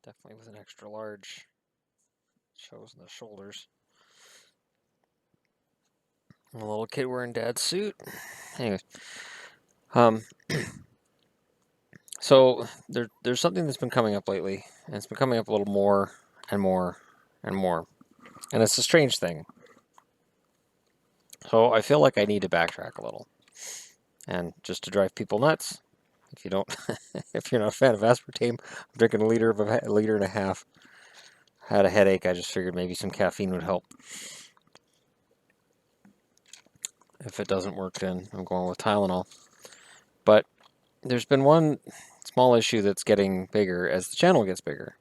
Definitely with an extra large. Shows the shoulders. A little kid wearing dad's suit. Anyways, um, so there's something that's been coming up lately, and it's been coming up a little more and more and more, and it's a strange thing. So I feel like I need to backtrack a little, and just to drive people nuts. If you don't, if you're not a fan of aspartame, I'm drinking a liter and a half. Had a headache. I just figured maybe some caffeine would help. If it doesn't work, then I'm going with Tylenol. But there's been one small issue that's getting bigger as the channel gets bigger.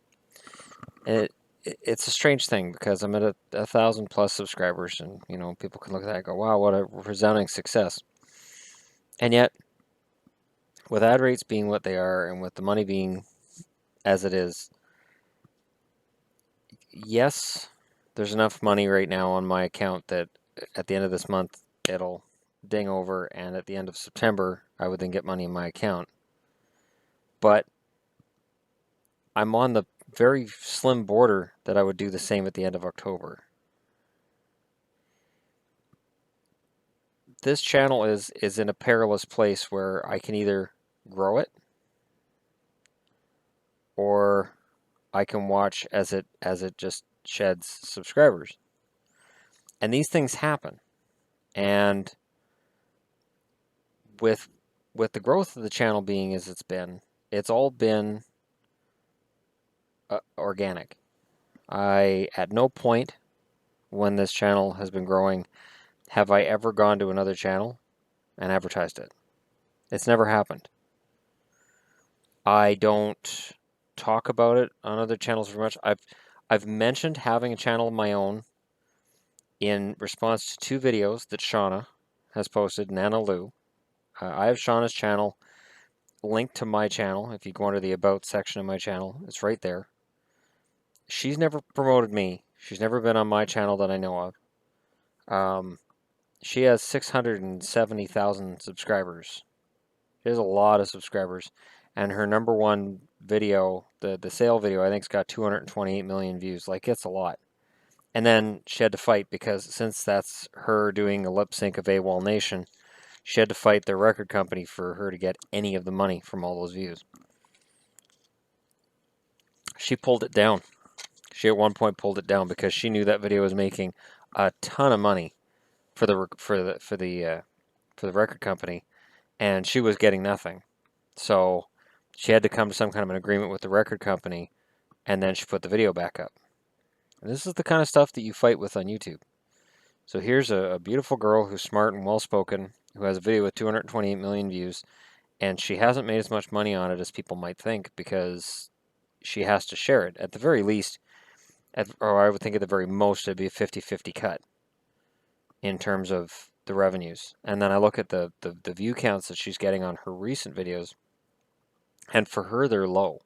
It's a strange thing because I'm at 1,000 plus subscribers, and people can look at that and go, "Wow, what a resounding success!" And yet, with ad rates being what they are, and with the money being as it is, yes, there's enough money right now on my account that at the end of this month it'll ding over, and at the end of September I would then get money in my account. But I'm on the very slim border that I would do the same at the end of October. This channel is in a perilous place where I can either grow it or I can watch as it just sheds subscribers. And these things happen. And with the growth of the channel being as it's all been organic. I at no point when this channel has been growing have I ever gone to another channel and advertised it. It's never happened. I don't talk about it on other channels very much. I've mentioned having a channel of my own in response to two videos that Shauna has posted, Nana Lou. I have Shauna's channel linked to my channel. If you go under the About section of my channel, it's right there. She's never promoted me. She's never been on my channel that I know of. She has 670,000 subscribers. She has a lot of subscribers. And her number one video, the sale video, I think, has got 228 million views. Like, it's a lot. And then she had to fight because since that's her doing a lip sync of AWOL Nation, she had to fight the record company for her to get any of the money from all those views. She pulled it down. She at one point pulled it down because she knew that video was making a ton of money for the record company, and she was getting nothing. So she had to come to some kind of an agreement with the record company, and then she put the video back up. And this is the kind of stuff that you fight with on YouTube. So here's a beautiful girl who's smart and well-spoken, who has a video with 228 million views, and she hasn't made as much money on it as people might think because she has to share it. At the very least, or I would think at the very most, it'd be a 50-50 cut in terms of the revenues. And then I look at the view counts that she's getting on her recent videos, and for her, they're low.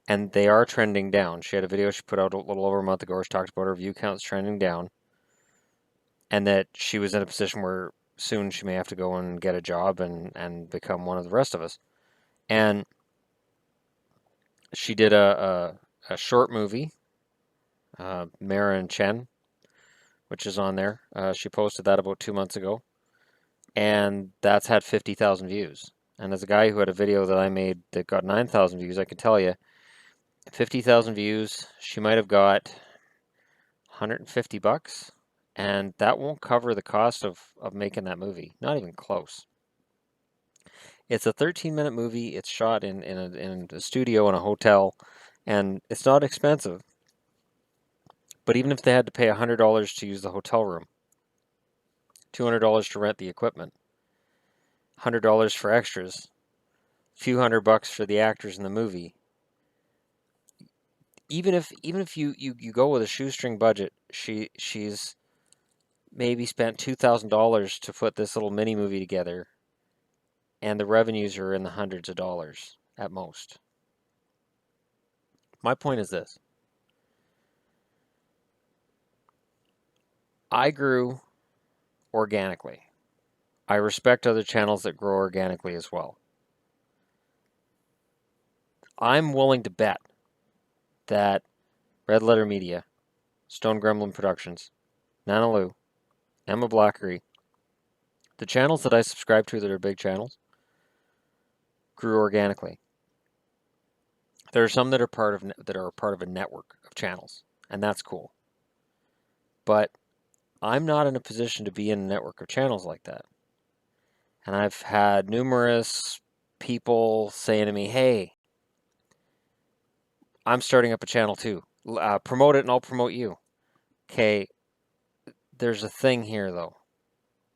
And they are trending down. She had a video she put out a little over a month ago where she talked about her view counts trending down, and that she was in a position where soon she may have to go and get a job and become one of the rest of us. And she did a short movie, Mara and Chen, which is on there. She posted that about 2 months ago, and that's had 50,000 views. And as a guy who had a video that I made that got 9,000 views, I can tell you, 50,000 views, she might have got $150, and that won't cover the cost of making that movie. Not even close. It's a 13-minute movie. It's shot in a studio in a hotel, and it's not expensive. But even if they had to pay $100 to use the hotel room, $200 to rent the equipment, $100 for extras, a few $100 for the actors in the movie. Even if you go with a shoestring budget, she's maybe spent $2,000 to put this little mini movie together, and the revenues are in the hundreds of dollars at most. My point is this. I grew organically. I respect other channels that grow organically as well. I'm willing to bet that Red Letter Media, Stone Gremlin Productions, Nana Lou, Emma Blackery, the channels that I subscribe to that are big channels, grew organically. There are some that are part of a network of channels, and that's cool. But I'm not in a position to be in a network of channels like that. And I've had numerous people saying to me, "Hey, I'm starting up a channel too. Promote it and I'll promote you." Okay, there's a thing here though.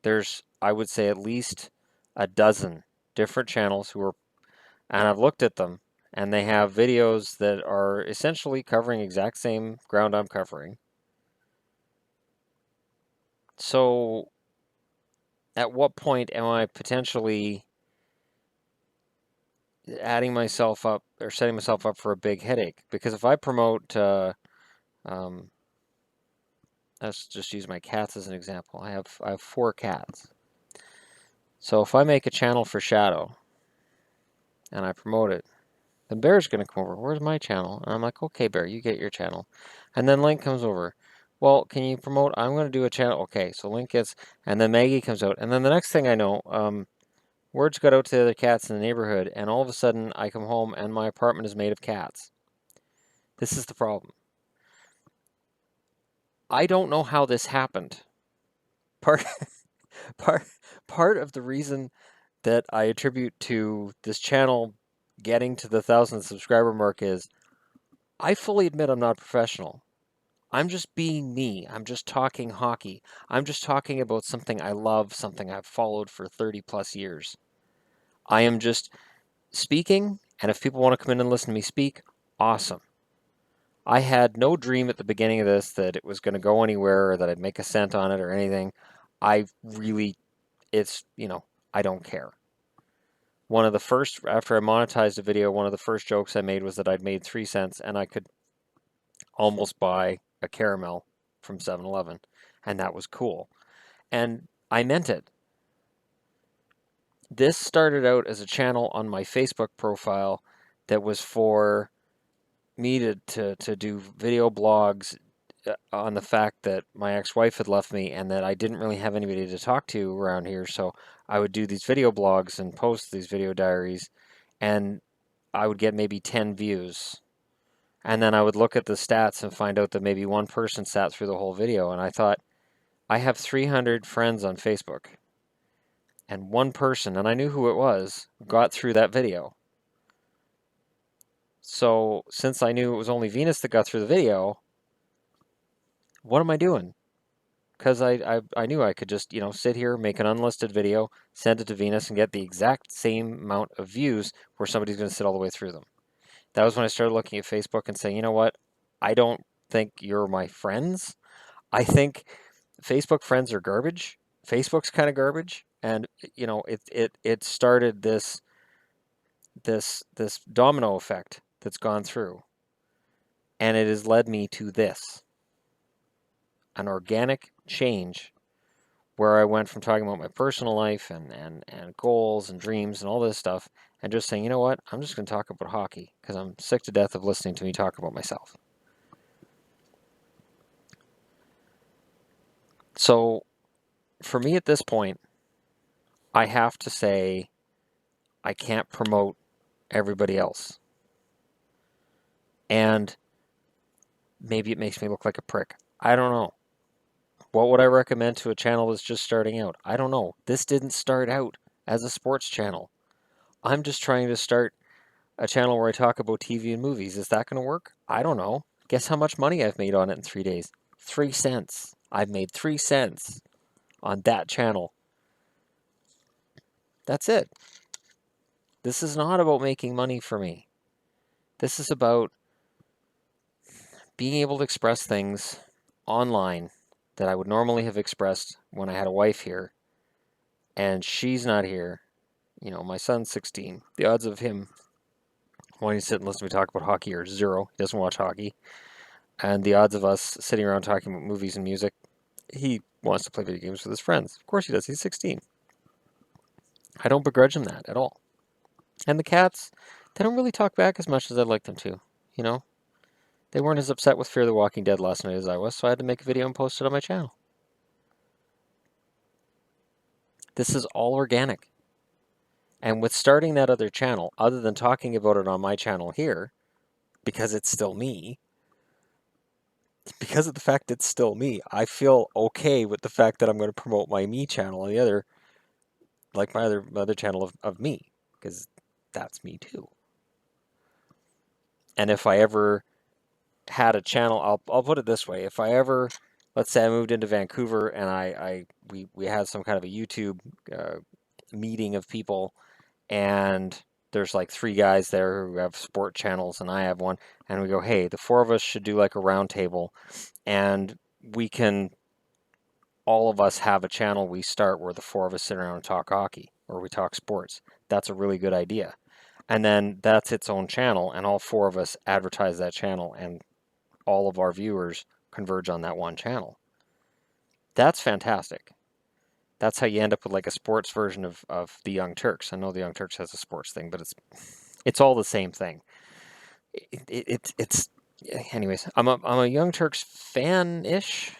There's, I would say, at least a dozen different channels and I've looked at them, and they have videos that are essentially covering exact same ground I'm covering. So, at what point am I potentially adding myself up or setting myself up for a big headache? Because if I promote, let's just use my cats as an example. I have 4 cats. So if I make a channel for Shadow and I promote it, then Bear's going to come over. "Where's my channel?" And I'm like, "Okay, Bear, you get your channel." And then Link comes over. "Well, can you promote? I'm going to do a channel." Okay, so Link gets, and then Maggie comes out. And then the next thing I know, words got out to the other cats in the neighborhood, and all of a sudden I come home and my apartment is made of cats. This is the problem. I don't know how this happened. Part, part, part of the reason that I attribute to this channel getting to the 1,000 subscriber mark is I fully admit I'm not professional. I'm just being me. I'm just talking hockey. I'm just talking about something I love, something I've followed for 30 plus years. I am just speaking, and if people want to come in and listen to me speak, awesome. I had no dream at the beginning of this that it was going to go anywhere or that I'd make a cent on it or anything. I really, I don't care. One of the first, after I monetized a video, one of the first jokes I made was that I'd made 3 cents and I could almost buy a caramel from 7-Eleven. And that was cool. And I meant it. This started out as a channel on my Facebook profile that was for me to do video blogs on the fact that my ex-wife had left me and that I didn't really have anybody to talk to around here. So I would do these video blogs and post these video diaries, and I would get maybe 10 views. And then I would look at the stats and find out that maybe one person sat through the whole video. And I thought, I have 300 friends on Facebook. And one person, and I knew who it was, got through that video. So since I knew it was only Venus that got through the video, what am I doing? Because I knew I could just, sit here, make an unlisted video, send it to Venus, and get the exact same amount of views where somebody's going to sit all the way through them. That was when I started looking at Facebook and saying, you know what? I don't think you're my friends. I think Facebook friends are garbage. Facebook's kind of garbage. And, it started this domino effect that's gone through. And it has led me to this. An organic change where I went from talking about my personal life and goals and dreams and all this stuff and just saying, you know what, I'm just going to talk about hockey because I'm sick to death of listening to me talk about myself. So for me at this point, I have to say I can't promote everybody else. And maybe it makes me look like a prick. I don't know. What would I recommend to a channel that's just starting out? I don't know. This didn't start out as a sports channel. I'm just trying to start a channel where I talk about TV and movies. Is that going to work? I don't know. Guess how much money I've made on it in 3 days? 3 cents. I've made 3 cents on that channel. That's it. This is not about making money for me. This is about being able to express things online that I would normally have expressed when I had a wife here, and she's not here. My son's 16. The odds of him wanting to sit and listen to me talk about hockey are 0. He doesn't watch hockey. And the odds of us sitting around talking about movies and music, he wants to play video games with his friends. Of course he does. He's 16. I don't begrudge him that at all. And the cats, they don't really talk back as much as I'd like them to, They weren't as upset with Fear the Walking Dead last night as I was, so I had to make a video and post it on my channel. This is all organic. And with starting that other channel, other than talking about it on my channel here, because it's still me, because of the fact it's still me, I feel okay with the fact that I'm going to promote my me channel on the other, like my other channel of me, because that's me too. And if I ever had a channel, I'll put it this way: if I ever, let's say I moved into Vancouver and we had some kind of a YouTube meeting of people, and there's like 3 guys there who have sport channels and I have one, and we go, hey, the 4 of us should do like a round table, and we can all of us have a channel we start where the 4 of us sit around and talk hockey or we talk sports. That's a really good idea. And then that's its own channel, and all 4 of us advertise that channel, and all of our viewers converge on that one channel. That's fantastic. That's how you end up with like a sports version of the Young Turks. I know the Young Turks has a sports thing, but it's all the same thing. It's anyways. I'm a Young Turks fan-ish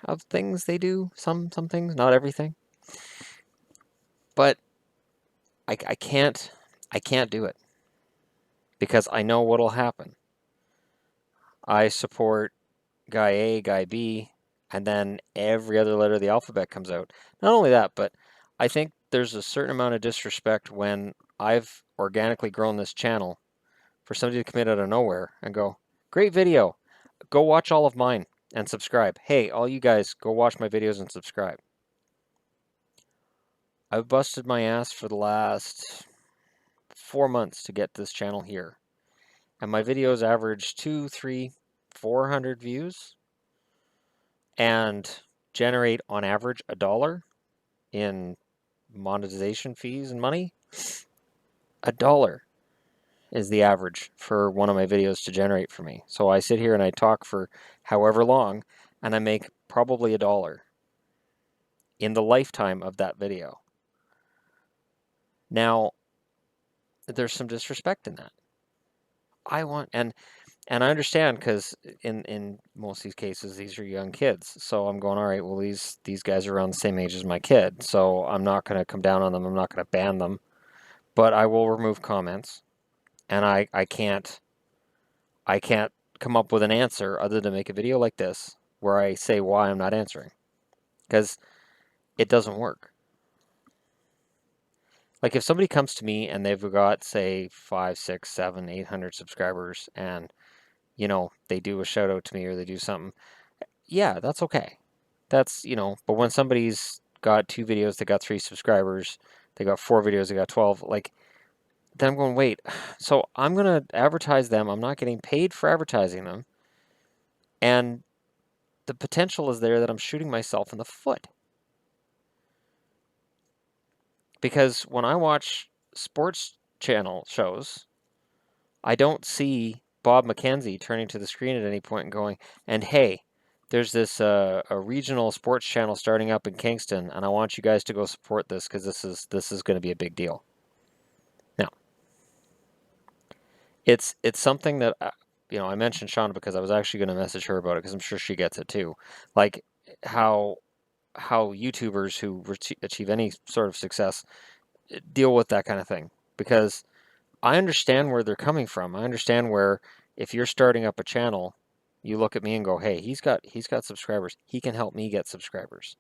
of things they do. Some things, not everything. But I can't do it because I know what'll happen. I support guy A, guy B, and then every other letter of the alphabet comes out. Not only that, but I think there's a certain amount of disrespect when I've organically grown this channel for somebody to come in out of nowhere and go, great video, go watch all of mine and subscribe. Hey, all you guys, go watch my videos and subscribe. I've busted my ass for the last 4 months to get this channel here. And my videos average 200, 300, 400 views and generate on average $1 in monetization fees and money. $1 is the average for one of my videos to generate for me. So I sit here and I talk for however long, and I make probably $1 in the lifetime of that video. Now, there's some disrespect in that. And I understand, because in most of these cases, these are young kids. So I'm going, all right, well, these guys are around the same age as my kid, so I'm not going to come down on them. I'm not going to ban them, but I will remove comments, and I can't come up with an answer other than make a video like this where I say why I'm not answering, because it doesn't work. Like if somebody comes to me and they've got, say, 5, 6, 7, 800 subscribers, and you know, they do a shout out to me or they do something, yeah, that's okay. That's, you know, but when somebody's got 2 videos, they got 3 subscribers, they got 4 videos, they got 12, like, then I'm going, wait, so I'm going to advertise them. I'm not getting paid for advertising them. And the potential is there that I'm shooting myself in the foot. Because when I watch sports channel shows, I don't see Bob McKenzie turning to the screen at any point and going, and hey, there's this a regional sports channel starting up in Kingston, and I want you guys to go support this because this is going to be a big deal. Now, it's something that you know, I mentioned Shauna because I was actually going to message her about it because I'm sure she gets it too. Like how YouTubers who achieve any sort of success deal with that kind of thing, because I understand where they're coming from. I understand where if you're starting up a channel, you look at me and go, hey, he's got subscribers. He can help me get subscribers.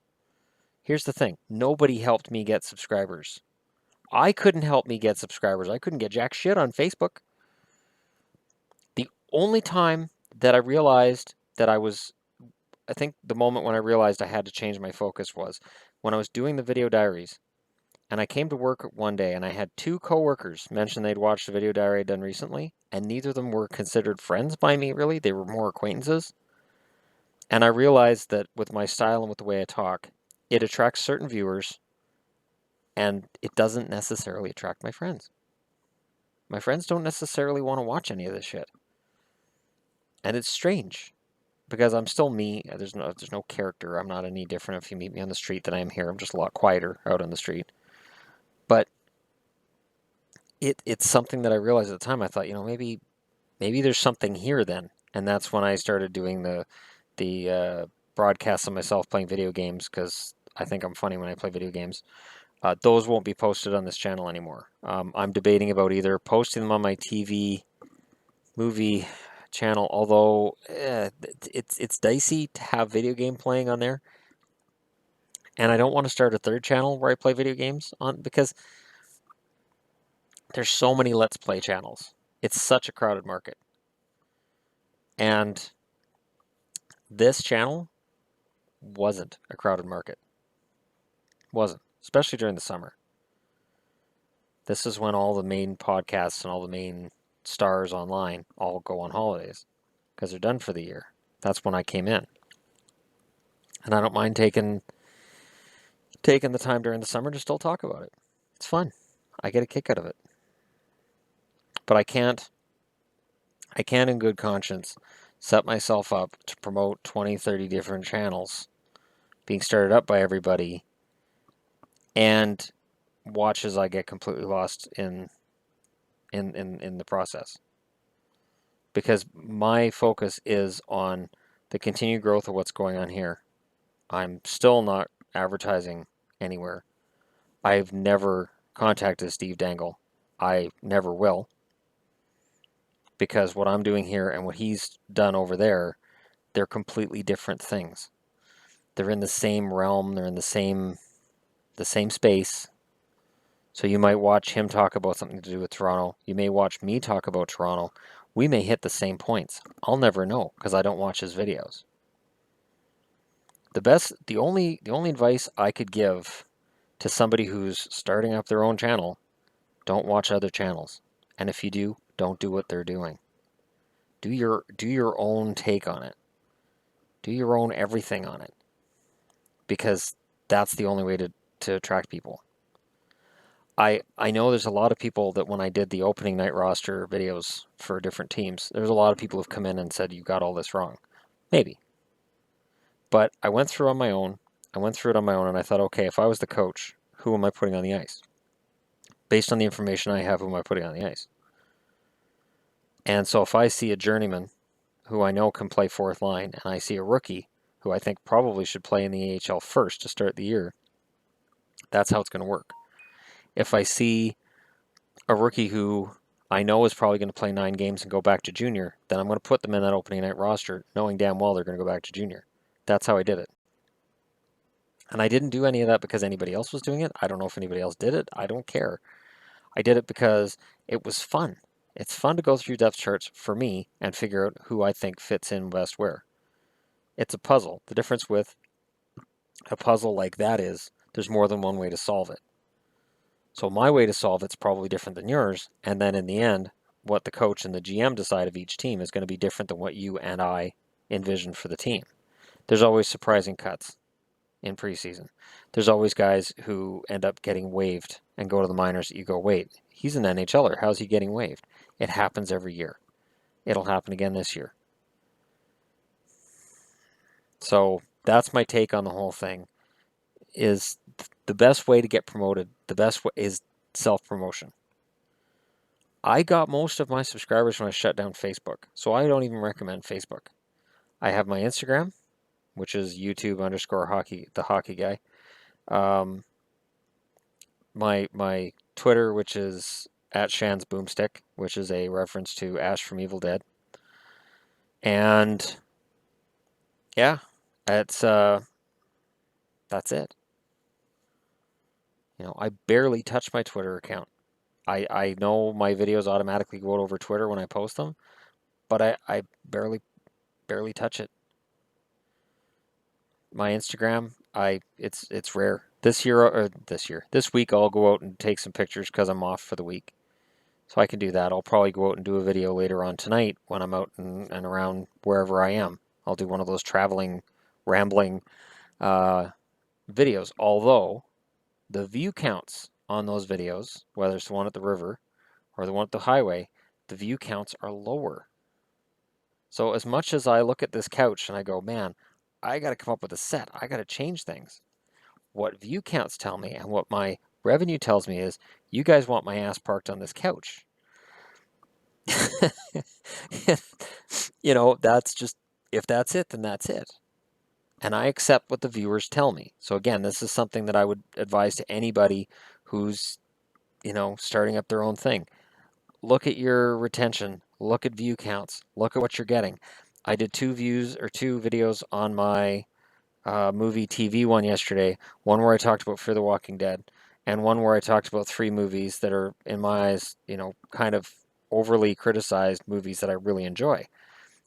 Here's the thing. Nobody helped me get subscribers. I couldn't help me get subscribers. I couldn't get jack shit on Facebook. The only time that I realized that I think the moment when I realized I had to change my focus was when I was doing the video diaries. And I came to work one day and I had 2 coworkers mention they'd watched a video diary I'd done recently, and neither of them were considered friends by me, really. They were more acquaintances. And I realized that with my style and with the way I talk, it attracts certain viewers, and it doesn't necessarily attract my friends. My friends don't necessarily want to watch any of this shit. And it's strange, because I'm still me. There's no character. I'm not any different if you meet me on the street than I am here. I'm just a lot quieter out on the street. But it's something that I realized at the time. I thought, you know, maybe there's something here then. And that's when I started doing the broadcasts of myself playing video games because I think I'm funny when I play video games. Those won't be posted on this channel anymore. I'm debating about either posting them on my TV movie channel, although it's dicey to have video game playing on there. And I don't want to start a third channel where I play video games on because there's so many Let's Play channels. It's such a crowded market. And this channel wasn't a crowded market. Wasn't, especially during the summer. This is when all the main podcasts and all the main stars online all go on holidays because they're done for the year. That's when I came in. And I don't mind taking the time during the summer to still talk about it. It's fun. I get a kick out of it. But I can't in good conscience set myself up to promote 20, 30 different channels being started up by everybody and watch as I get completely lost in the process. Because my focus is on the continued growth of what's going on here. I'm still not advertising anywhere. I've never contacted Steve Dangle. I never will. Because what I'm doing here and what he's done over there, they're completely different things. They're in the same realm, they're in the same space. So you might watch him talk about something to do with Toronto. You may watch me talk about Toronto. We may hit the same points. I'll never know because I don't watch his videos. The only advice I could give to somebody who's starting up their own channel, don't watch other channels. And if you do, don't do what they're doing. Do your own take on it. Do your own everything on it. Because that's the only way to attract people. I know there's a lot of people that when I did the opening night roster videos for different teams, there's a lot of people who've come in and said, you got all this wrong. Maybe. But I went through it on my own and I thought, okay, if I was the coach, who am I putting on the ice? Based on the information I have, who am I putting on the ice? And so if I see a journeyman who I know can play fourth line, and I see a rookie who I think probably should play in the AHL first to start the year, that's how it's going to work. If I see a rookie who I know is probably going to play 9 games and go back to junior, then I'm going to put them in that opening night roster, knowing damn well they're going to go back to junior. That's how I did it. And I didn't do any of that because anybody else was doing it. I don't know if anybody else did it. I don't care. I did it because it was fun. It's fun to go through depth charts for me and figure out who I think fits in best where. It's a puzzle. The difference with a puzzle like that is there's more than one way to solve it. So my way to solve it's probably different than yours, and then in the end, what the coach and the GM decide of each team is going to be different than what you and I envision for the team. There's always surprising cuts in preseason. There's always guys who end up getting waived and go to the minors that you go, wait, he's an NHLer. How's he getting waived? It happens every year. It'll happen again this year. So that's my take on the whole thing. Is the best way to get promoted, the best way is self-promotion. I got most of my subscribers when I shut down Facebook, so I don't even recommend Facebook. I have my Instagram, which is YouTube_hockey, the hockey guy. My Twitter, which is @Shan's Boomstick, which is a reference to Ash from Evil Dead. And yeah, that's it. You know, I barely touch my Twitter account. I know my videos automatically go over Twitter when I post them, but I barely touch it. My Instagram, it's rare. This week I'll go out and take some pictures because I'm off for the week. So I can do that. I'll probably go out and do a video later on tonight when I'm out and around wherever I am. I'll do one of those traveling, rambling videos. Although the view counts on those videos, whether it's the one at the river or the one at the highway, the view counts are lower. So as much as I look at this couch and I go, man, I got to come up with a set. I got to change things. What view counts tell me and what my revenue tells me is, you guys want my ass parked on this couch. You know, that's just, if that's it, then that's it. And I accept what the viewers tell me. So again, this is something that I would advise to anybody who's, starting up their own thing. Look at your retention, look at view counts, look at what you're getting. I did two videos on my movie TV one yesterday, one where I talked about Fear the Walking Dead, and one where I talked about three movies that are, in my eyes, kind of overly criticized movies that I really enjoy.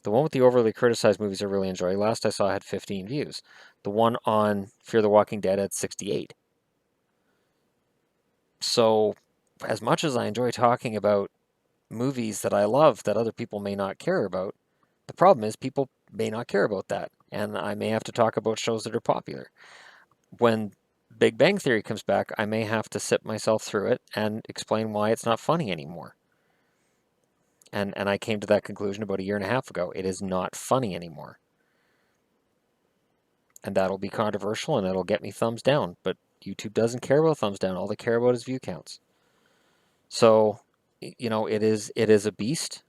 The one with the overly criticized movies I really enjoy, last I saw, had 15 views. The one on Fear the Walking Dead had 68. So, as much as I enjoy talking about movies that I love that other people may not care about, the problem is people may not care about that. And I may have to talk about shows that are popular. When Big Bang Theory comes back, I may have to sit myself through it and explain why it's not funny anymore. And I came to that conclusion about a year and a half ago. It is not funny anymore. And that'll be controversial and it'll get me thumbs down. But YouTube doesn't care about thumbs down. All they care about is view counts. So, it is a beast.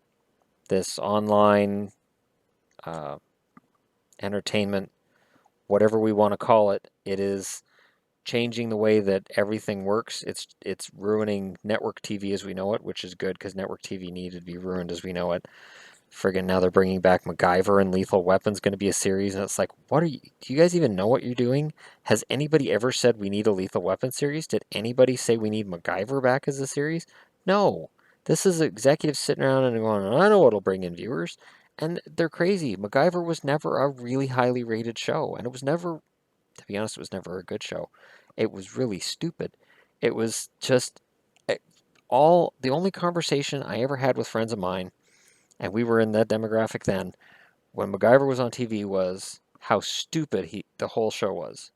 This online uh, entertainment, whatever we want to call it, it is changing the way that everything works. It's ruining network TV as we know it, which is good because network TV needed to be ruined as we know it. Friggin' now they're bringing back MacGyver, and Lethal Weapon's going to be a series, and it's like, do you guys even know what you're doing? Has anybody ever said we need a Lethal Weapon series? Did anybody say we need MacGyver back as a series? No. This is executives sitting around and going, I know what'll bring in viewers. And they're crazy. MacGyver was never a really highly rated show, and it was never, to be honest, it was never a good show. It was really stupid. It was just eh, the only conversation I ever had with friends of mine, and we were in that demographic then, when MacGyver was on TV, was how stupid the whole show was.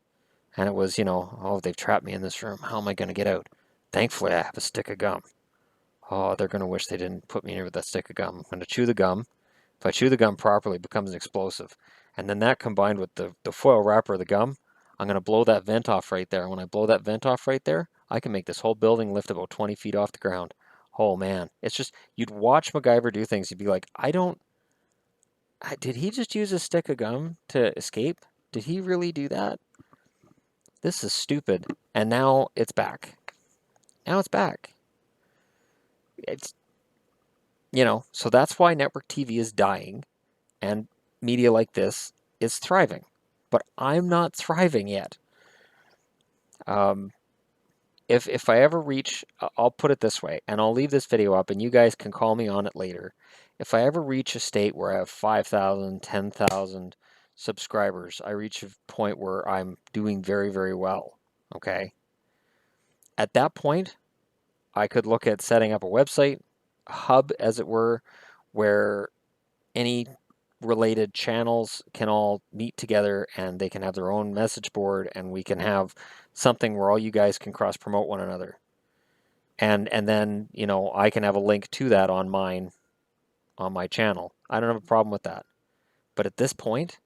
And it was, oh, they've trapped me in this room. How am I going to get out? Thankfully, I have a stick of gum. Oh, they're going to wish they didn't put me near with that stick of gum. I'm going to chew the gum. If I chew the gum properly, it becomes an explosive. And then that combined with the foil wrapper of the gum, I'm going to blow that vent off right there. And when I blow that vent off right there, I can make this whole building lift about 20 feet off the ground. Oh, man. It's just, you'd watch MacGyver do things. You'd be like, did he just use a stick of gum to escape? Did he really do that? This is stupid. And now it's back. Now it's back. It's, so that's why network TV is dying and media like this is thriving. But I'm not thriving yet. Um, if I ever reach, I'll put it this way, and I'll leave this video up and you guys can call me on it later. If I ever reach a state where I have 5,000, 10,000 subscribers, I reach a point where I'm doing very, very well, okay? At that point, I could look at setting up a website, a hub as it were, where any related channels can all meet together and they can have their own message board and we can have something where all you guys can cross promote one another. And then, I can have a link to that on my channel. I don't have a problem with that. But at this point,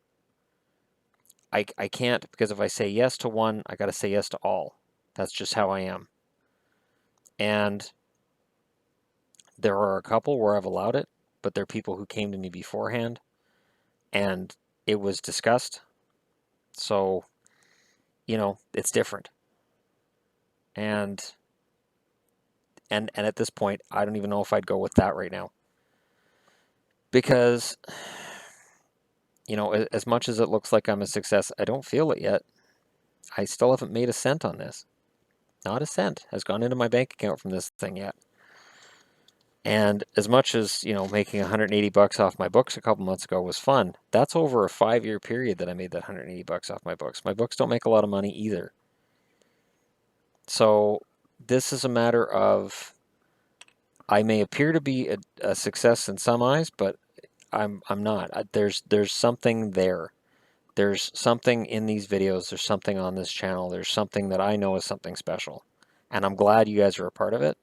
I can't, because if I say yes to one, I got to say yes to all. That's just how I am. And there are a couple where I've allowed it, but they're people who came to me beforehand and it was discussed. So, it's different. And at this point, I don't even know if I'd go with that right now. Because, as much as it looks like I'm a success, I don't feel it yet. I still haven't made a cent on this. Not a cent has gone into my bank account from this thing yet. And as much as, making 180 bucks off my books a couple months ago was fun, that's over a 5-year period that I made that 180 bucks off my books. My books don't make a lot of money either. So this is a matter of, I may appear to be a success in some eyes, but I'm not. There's something there. There's something in these videos. There's something on this channel. There's something that I know is something special. And I'm glad you guys are a part of it.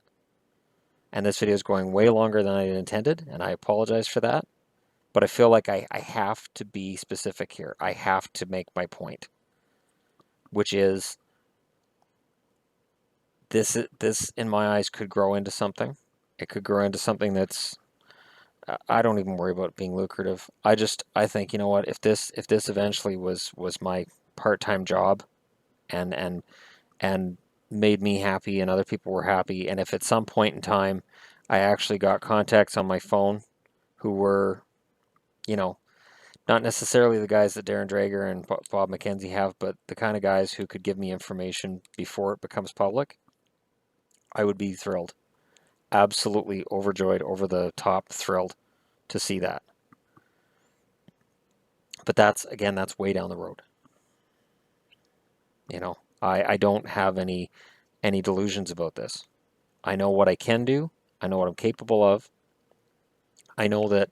And this video is going way longer than I intended, and I apologize for that. But I feel like I have to be specific here. I have to make my point, which is this in my eyes could grow into something. It could grow into something that's I don't even worry about it being lucrative. I think, you know what, if this eventually was my part-time job and and made me happy and other people were happy, and if at some point in time I actually got contacts on my phone who were, you know, not necessarily the guys that Darren Drager and Bob McKenzie have, but the kind of guys who could give me information before it becomes public, I would be thrilled. Absolutely overjoyed, over the top thrilled to see that. But that's, again, that's way down the road. You know, I don't have any delusions about this. I know what I can do. I know what I'm capable of. I know that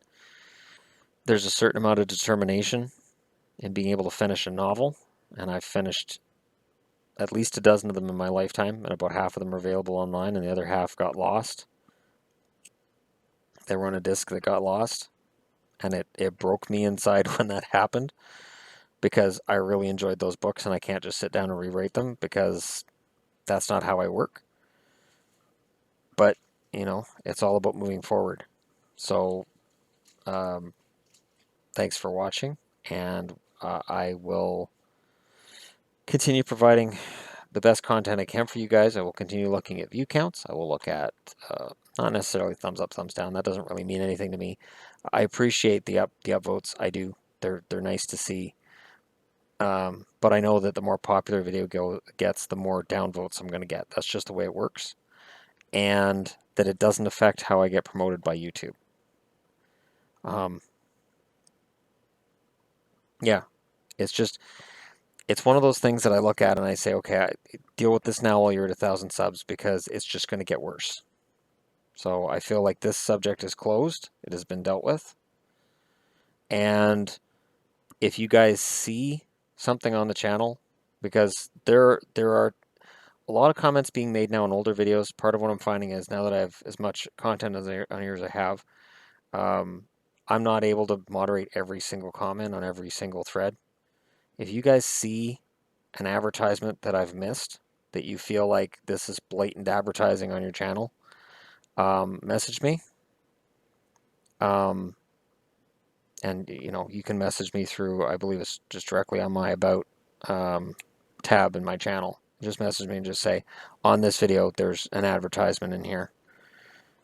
there's a certain amount of determination in being able to finish a novel, and I've finished at least a dozen of them in my lifetime, and about half of them are available online, and the other half got lost. They were on a disc that got lost, and it broke me inside when that happened, because I really enjoyed those books, and I can't just sit down and rewrite them, because that's not how I work. But, you know, it's all about moving forward. So, thanks for watching, and I will continue providing the best content I can for you guys. I will continue looking at view counts. I will look at not necessarily thumbs up, thumbs down. That doesn't really mean anything to me. I appreciate the upvotes. I do. They're nice to see. But I know that the more popular a video gets, the more downvotes I'm going to get. That's just the way it works, and that it doesn't affect how I get promoted by YouTube. Yeah, it's one of those things that I look at and I say, okay, deal with this now while you're at 1,000 subs, because it's just going to get worse. So I feel like this subject is closed. It has been dealt with. And if you guys see something on the channel, because there are a lot of comments being made now on older videos. Part of what I'm finding is, now that I have as much content on here as I have, I'm not able to moderate every single comment on every single thread. If you guys see an advertisement that I've missed, that you feel like this is blatant advertising on your channel, message me. And, you know, you can message me through, I believe it's just directly on my About tab in my channel. Just message me and just say, on this video, there's an advertisement in here.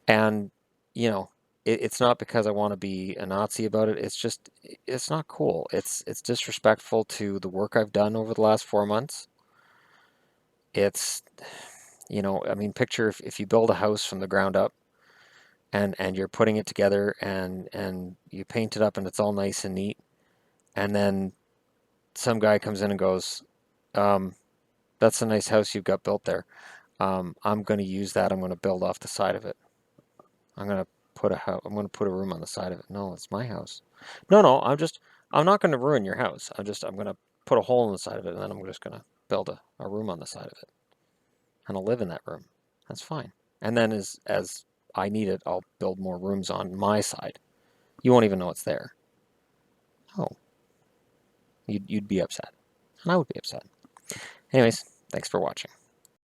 And, you know, it's not because I want to be a Nazi about it. It's just, it's not cool. It's disrespectful to the work I've done over the last 4 months. It's, you know, I mean, picture if you build a house from the ground up, and you're putting it together, and you paint it up and it's all nice and neat, and then some guy comes in and goes, that's a nice house you've got built there. I'm going to use that. I'm going to build off the side of it. I'm going to put a room on the side of it. No, it's my house. No, I'm not going to ruin your house. I'm going to put a hole in the side of it, and then I'm just going to build a room on the side of it, and I'll live in that room. That's fine. And then as I need it, I'll build more rooms on my side. You won't even know it's there. Oh, you'd be upset, and I would be upset. Anyways, thanks for watching.